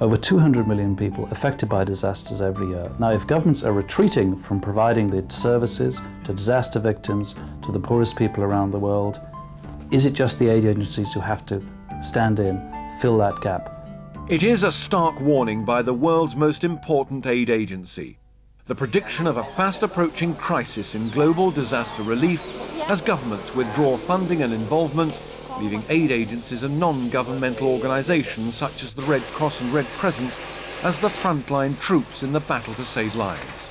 over 200 million people affected by disasters every year. Now, if governments are retreating from providing the services to disaster victims, to the poorest people around the world, is it just the aid agencies who have to stand in, fill that gap? It is a stark warning by the world's most important aid agency. The prediction of a fast-approaching crisis in global disaster relief as governments withdraw funding and involvement, leaving aid agencies and non-governmental organisations such as the Red Cross and Red Crescent as the frontline troops in the battle to save lives.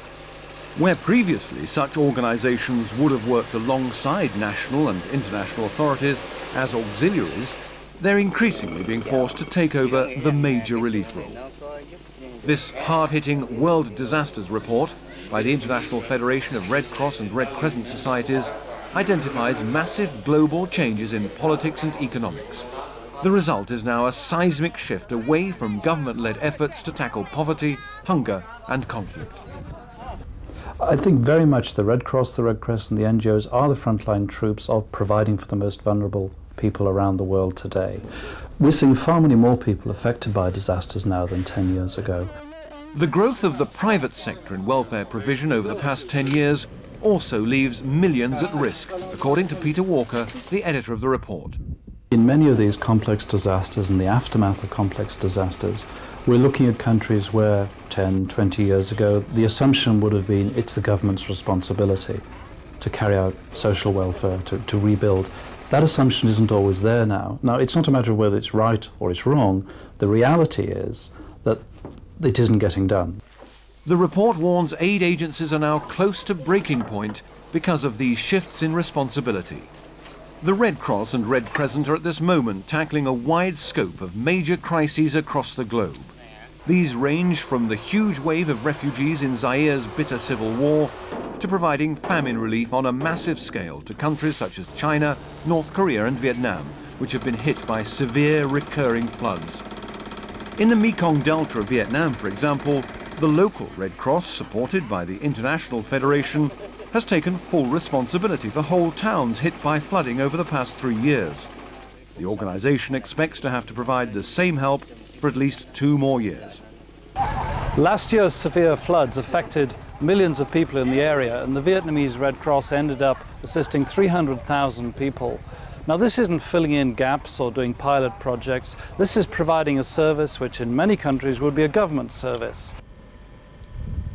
Where previously such organisations would have worked alongside national and international authorities as auxiliaries, they're increasingly being forced to take over the major relief role. This hard-hitting World Disasters Report by the International Federation of Red Cross and Red Crescent Societies identifies massive global changes in politics and economics. The result is now a seismic shift away from government-led efforts to tackle poverty, hunger and conflict. I think very much the Red Cross, the Red Crescent, the NGOs are the frontline troops of providing for the most vulnerable people around the world today. We're seeing far many more people affected by disasters now than 10 years ago. The growth of the private sector in welfare provision over the past 10 years also leaves millions at risk, according to Peter Walker, the editor of the report. In many of these complex disasters and the aftermath of complex disasters, we're looking at countries where 10, 20 years ago, the assumption would have been it's the government's responsibility to carry out social welfare, to rebuild. That assumption isn't always there now. Now, it's not a matter of whether it's right or it's wrong. The reality is that it isn't getting done. The report warns aid agencies are now close to breaking point because of these shifts in responsibility. The Red Cross and Red Crescent are at this moment tackling a wide scope of major crises across the globe. These range from the huge wave of refugees in Zaire's bitter civil war to providing famine relief on a massive scale to countries such as China, North Korea and Vietnam, which have been hit by severe recurring floods. In the Mekong Delta of Vietnam, for example, the local Red Cross, supported by the International Federation, has taken full responsibility for whole towns hit by flooding over the past 3 years. The organisation expects to have to provide the same help for at least 2 more years. Last year's severe floods affected millions of people in the area, and the Vietnamese Red Cross ended up assisting 300,000 people. Now, this isn't filling in gaps or doing pilot projects. This is providing a service which in many countries would be a government service.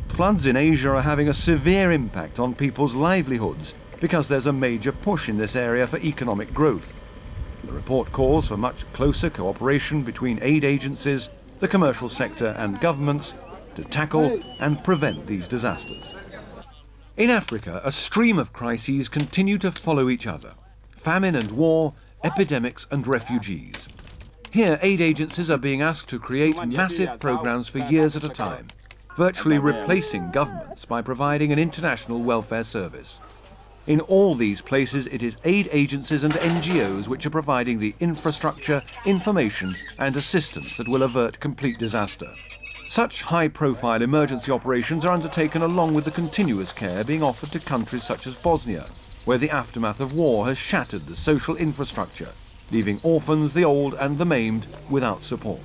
Floods in Asia are having a severe impact on people's livelihoods because there's a major push in this area for economic growth. The report calls for much closer cooperation between aid agencies, the commercial sector and governments to tackle and prevent these disasters. In Africa, a stream of crises continue to follow each other. Famine and war, epidemics and refugees. Here, aid agencies are being asked to create massive programs for years at a time, virtually replacing governments by providing an international welfare service. In all these places, it is aid agencies and NGOs which are providing the infrastructure, information and assistance that will avert complete disaster. Such high-profile emergency operations are undertaken along with the continuous care being offered to countries such as Bosnia, where the aftermath of war has shattered the social infrastructure, leaving orphans, the old and the maimed without support.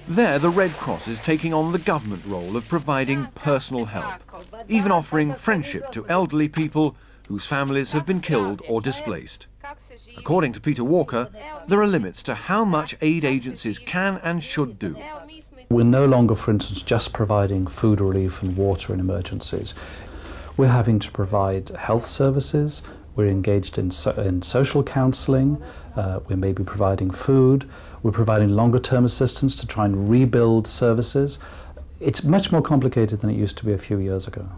There, the Red Cross is taking on the government role of providing personal help, even offering friendship to elderly people whose families have been killed or displaced. According to Peter Walker, there are limits to how much aid agencies can and should do. We're no longer, for instance, just providing food relief and water in emergencies. We're having to provide health services, we're engaged in social counselling, we may be providing food, we're providing longer-term assistance to try and rebuild services. It's much more complicated than it used to be a few years ago.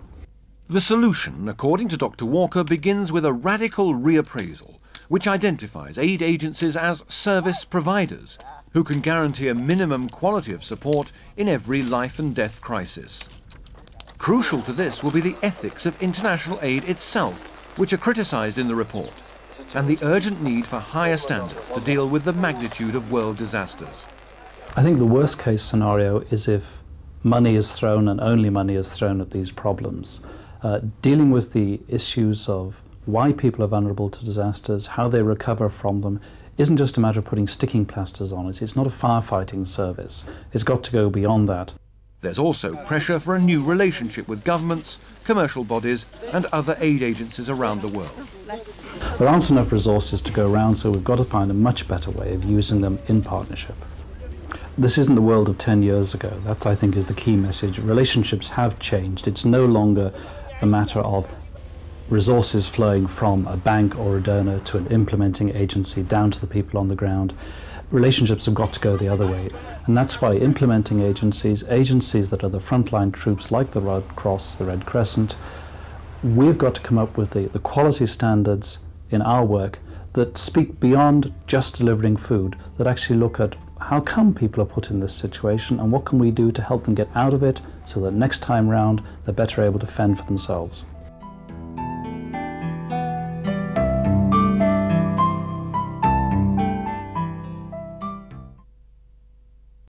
The solution, according to Dr. Walker, begins with a radical reappraisal, which identifies aid agencies as service providers who can guarantee a minimum quality of support in every life and death crisis. Crucial to this will be the ethics of international aid itself, which are criticised in the report, and the urgent need for higher standards to deal with the magnitude of world disasters. I think the worst case scenario is if money is thrown and only money is thrown at these problems. Dealing with the issues of why people are vulnerable to disasters, how they recover from them, isn't just a matter of putting sticking plasters on it. It's not a firefighting service. It's got to go beyond that. There's also pressure for a new relationship with governments, commercial bodies and other aid agencies around the world. There aren't enough resources to go around, so we've got to find a much better way of using them in partnership. This isn't the world of 10 years ago. That, I think, is the key message. Relationships have changed. It's no longer a matter of resources flowing from a bank or a donor to an implementing agency down to the people on the ground. Relationships have got to go the other way, and that's why implementing agencies that are the frontline troops like the Red Cross, the Red Crescent, we've got to come up with the quality standards in our work that speak beyond just delivering food, that actually look at how come people are put in this situation and what can we do to help them get out of it so that next time round they're better able to fend for themselves.